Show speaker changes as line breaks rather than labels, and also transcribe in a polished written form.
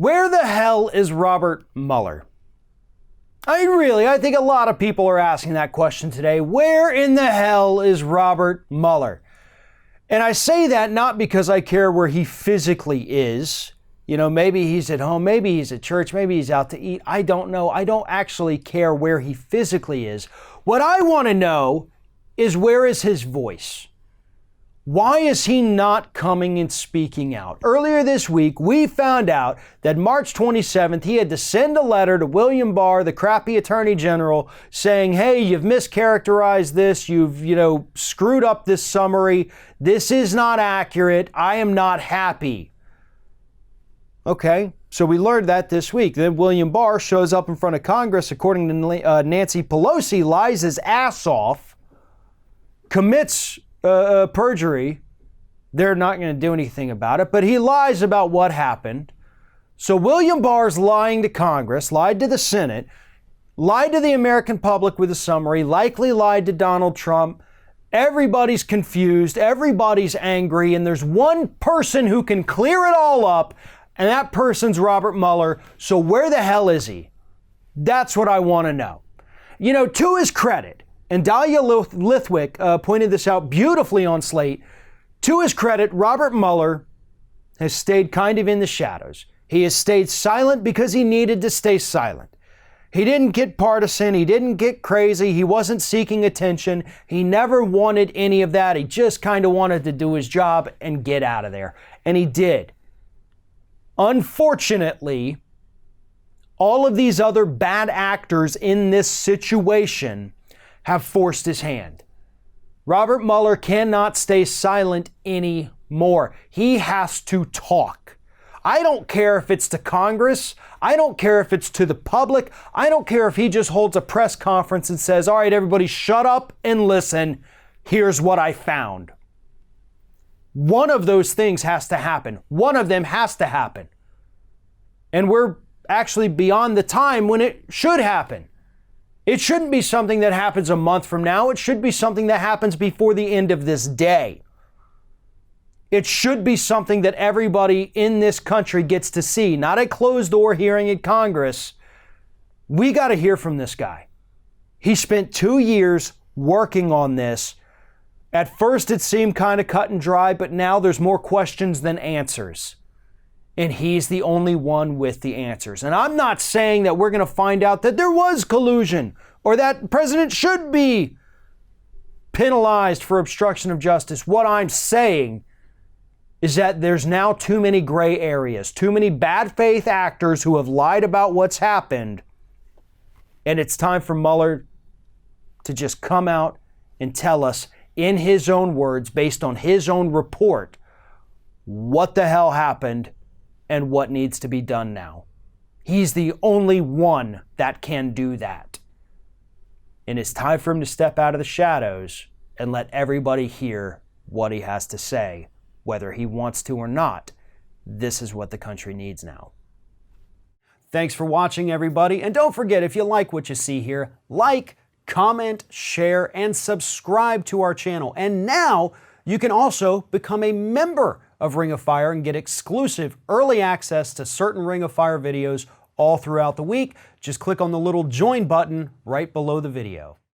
Where the hell is Robert Mueller? I think a lot of people are asking that question today. Where in the hell is Robert Mueller? And I say that not because I care where he physically is. You know, maybe he's at home, maybe he's at church, maybe he's out to eat. I don't know. I don't actually care where he physically is. What I want to know is, where is his voice? Why is he not coming and speaking out? Earlier this week, we found out that March 27th, he had to send a letter to William Barr, the crappy attorney general, saying, hey, you've mischaracterized this. You've, screwed up this summary. This is not accurate. I am not happy. Okay, so we learned that this week. Then William Barr shows up in front of Congress, according to Nancy Pelosi, lies his ass off, commits perjury. They're not going to do anything about it, but he lies about what happened. So William Barr's lying to Congress, lied to the Senate, lied to the American public with a summary, likely lied to Donald Trump. Everybody's confused, everybody's angry, and there's one person who can clear it all up, and that person's Robert Mueller. So where the hell is he? That's what I want to know. To his credit, and Dahlia Lithwick pointed this out beautifully on Slate. To his credit, Robert Mueller has stayed kind of in the shadows. He has stayed silent because he needed to stay silent. He didn't get partisan. He didn't get crazy. He wasn't seeking attention. He never wanted any of that. He just kind of wanted to do his job and get out of there. And he did. Unfortunately, all of these other bad actors in this situation have forced his hand. Robert Mueller cannot stay silent anymore. He has to talk. I don't care if it's to Congress. I don't care if it's to the public. I don't care if he just holds a press conference and says, all right, everybody shut up and listen. Here's what I found. One of those things has to happen. One of them has to happen. And we're actually beyond the time when it should happen. It shouldn't be something that happens a month from now. It should be something that happens before the end of this day. It should be something that everybody in this country gets to see, not a closed door hearing in Congress. We got to hear from this guy. He spent 2 years working on this. At first it seemed kind of cut and dry, but now there's more questions than answers. And he's the only one with the answers. And I'm not saying that we're going to find out that there was collusion or that the president should be penalized for obstruction of justice. What I'm saying is that there's now too many gray areas, too many bad faith actors who have lied about what's happened. And it's time for Mueller to just come out and tell us in his own words, based on his own report, what the hell happened and what needs to be done now. He's the only one that can do that. And it's time for him to step out of the shadows and let everybody hear what he has to say, whether he wants to or not. This is what the country needs now. Thanks for watching, everybody. And don't forget, if you like what you see here, like, comment, share, and subscribe to our channel. And now you can also become a member of Ring of Fire and get exclusive early access to certain Ring of Fire videos all throughout the week. Just click on the little join button right below the video.